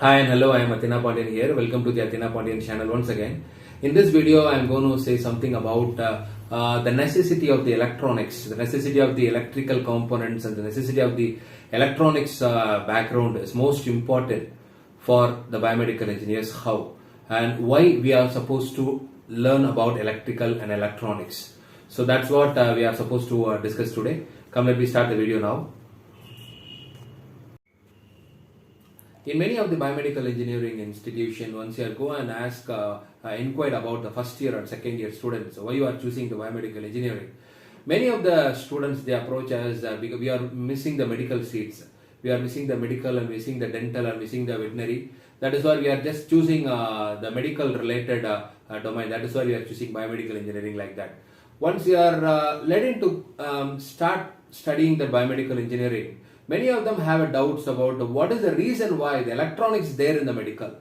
Hi and hello, I am Athena Pandian here. Welcome to the Athena Pandian channel once again. In this video, I am going to say something about the necessity of the electronics, the necessity of the electrical components, and the necessity of the electronics background is most important for the biomedical engineers. How and why we are supposed to learn about electrical and electronics. So that's what we are supposed to discuss today. Come, let me start the video now. In many of the biomedical engineering institution, once you go and ask, inquire about the first year or second year students, why you are choosing the biomedical engineering. Many of the students, they approach us because we are missing the medical seats. We are missing the medical and missing the dental and missing the veterinary. That is why we are just choosing the medical related domain. That is why we are choosing biomedical engineering like that. Once you are led into start studying the biomedical engineering, many of them have doubts about what is the reason why the electronics there in the medical.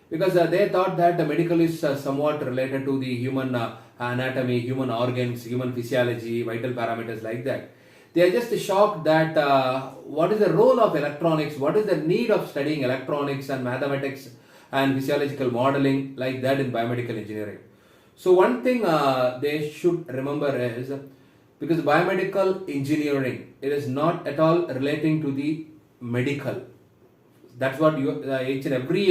Because they thought that the medical is somewhat related to the human anatomy, human organs, human physiology, vital parameters like that. They are just shocked that what is the role of electronics, what is the need of studying electronics and mathematics and physiological modeling like that in biomedical engineering. So one thing they should remember is, because biomedical engineering, it is not at all relating to the medical. That's what each and every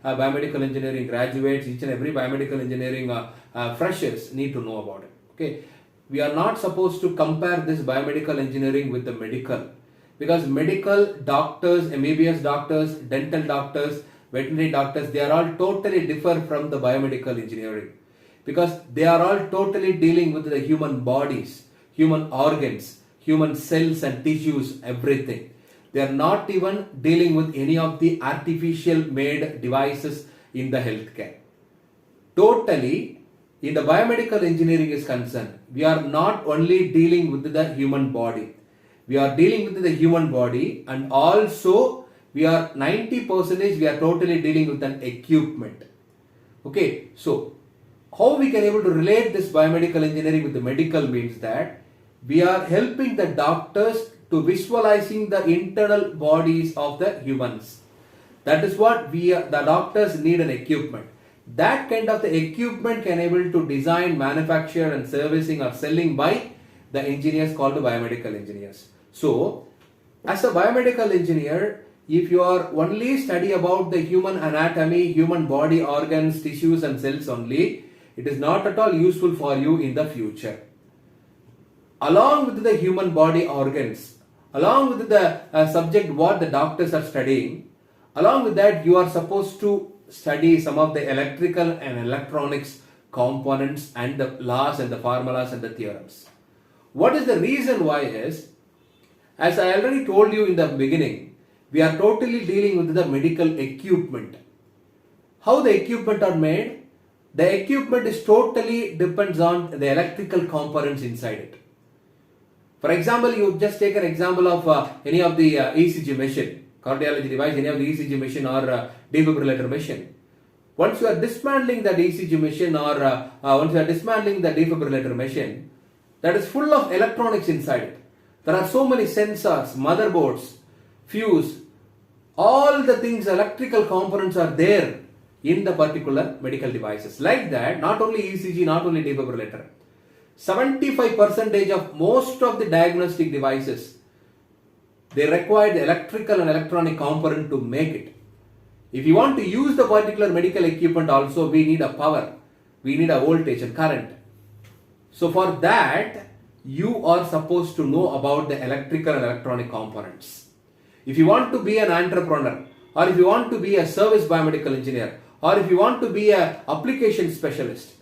biomedical engineering graduates, each and every biomedical engineering freshers need to know about it. Okay, we are not supposed to compare this biomedical engineering with the medical, because medical doctors, MBBS doctors, dental doctors, veterinary doctors, they are all totally different from the biomedical engineering, because they are all totally dealing with the human bodies, human organs, human cells and tissues, everything. They are not even dealing with any of the artificial made devices in the healthcare. Totally, in the biomedical engineering is concerned, we are not only dealing with the human body. We are dealing with the human body, and also we are 90% we are totally dealing with an equipment. Okay, so how we can able to relate this biomedical engineering with the medical means that we are helping the doctors to visualizing the internal bodies of the humans. That is what the doctors need an equipment. That kind of the equipment can able to design, manufacture and servicing or selling by the engineers called the biomedical engineers. So, as a biomedical engineer, if you are only study about the human anatomy, human body organs, tissues and cells only, it is not at all useful for you in the future. Along with the human body organs, along with the subject what the doctors are studying, along with that you are supposed to study some of the electrical and electronics components and the laws and the formulas and the theorems. What is the reason why is, as I already told you in the beginning, we are totally dealing with the medical equipment. How the equipment are made? The equipment is totally depends on the electrical components inside it. For example, you just take an example of any of the ECG machine, cardiology device, any of the ECG machine or defibrillator machine. Once you are dismantling that ECG machine or once you are dismantling the defibrillator machine, that is full of electronics inside it. There are so many sensors, motherboards, fuse, all the things, electrical components are there in the particular medical devices. Like that, not only ECG, not only defibrillator. 75% of most of the diagnostic devices, they require the electrical and electronic component to make it. If you want to use the particular medical equipment also, we need a power, we need a voltage and current. So for that, you are supposed to know about the electrical and electronic components. If you want to be an entrepreneur, or if you want to be a service biomedical engineer, or if you want to be an application specialist,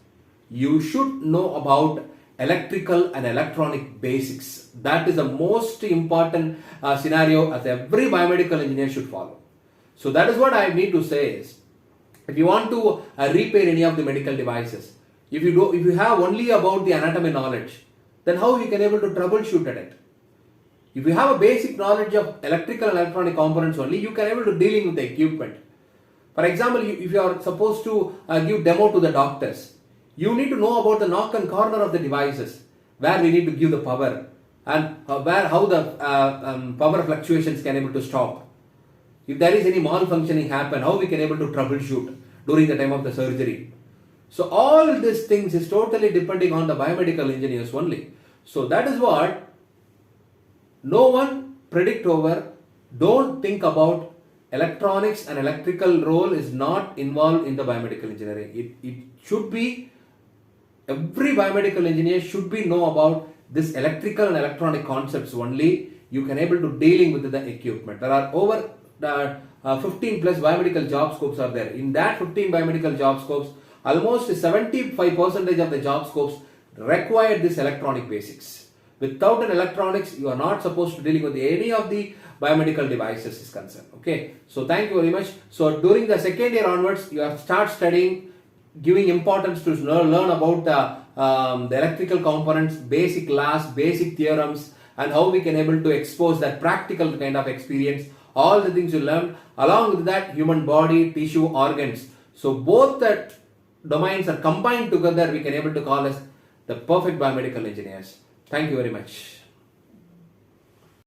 you should know about electrical and electronic basics. That is the most important scenario as every biomedical engineer should follow. So that is what I need to say is, if you want to repair any of the medical devices, if you have only about the anatomy knowledge, then how you can able to troubleshoot at it? If you have a basic knowledge of electrical and electronic components only, you can able to dealing with the equipment. For example, if you are supposed to give demo to the doctors, you need to know about the knock and corner of the devices, where we need to give the power and how the power fluctuations can able to stop. if there is any malfunctioning happen, how we can able to troubleshoot during the time of the surgery. So all these things is totally depending on the biomedical engineers only. So that is what no one predict over. Don't think about electronics and electrical role is not involved in the biomedical engineering. It should be, every biomedical engineer should be know about this electrical and electronic concepts only. You can able to dealing with the equipment. There are over 15 plus biomedical job scopes are there. In that 15 biomedical job scopes, almost 75% of the job scopes require this electronic basics. Without an electronics, you are not supposed to dealing with any of the biomedical devices is concerned. Okay, so thank you very much. So during the second year onwards, you have start studying, giving importance to learn about the electrical components, basic laws, basic theorems, and how we can able to expose that practical kind of experience. All the things you learn. Along with that, human body, tissue, organs. So both that domains are combined together, we can able to call as the perfect biomedical engineers. Thank you very much.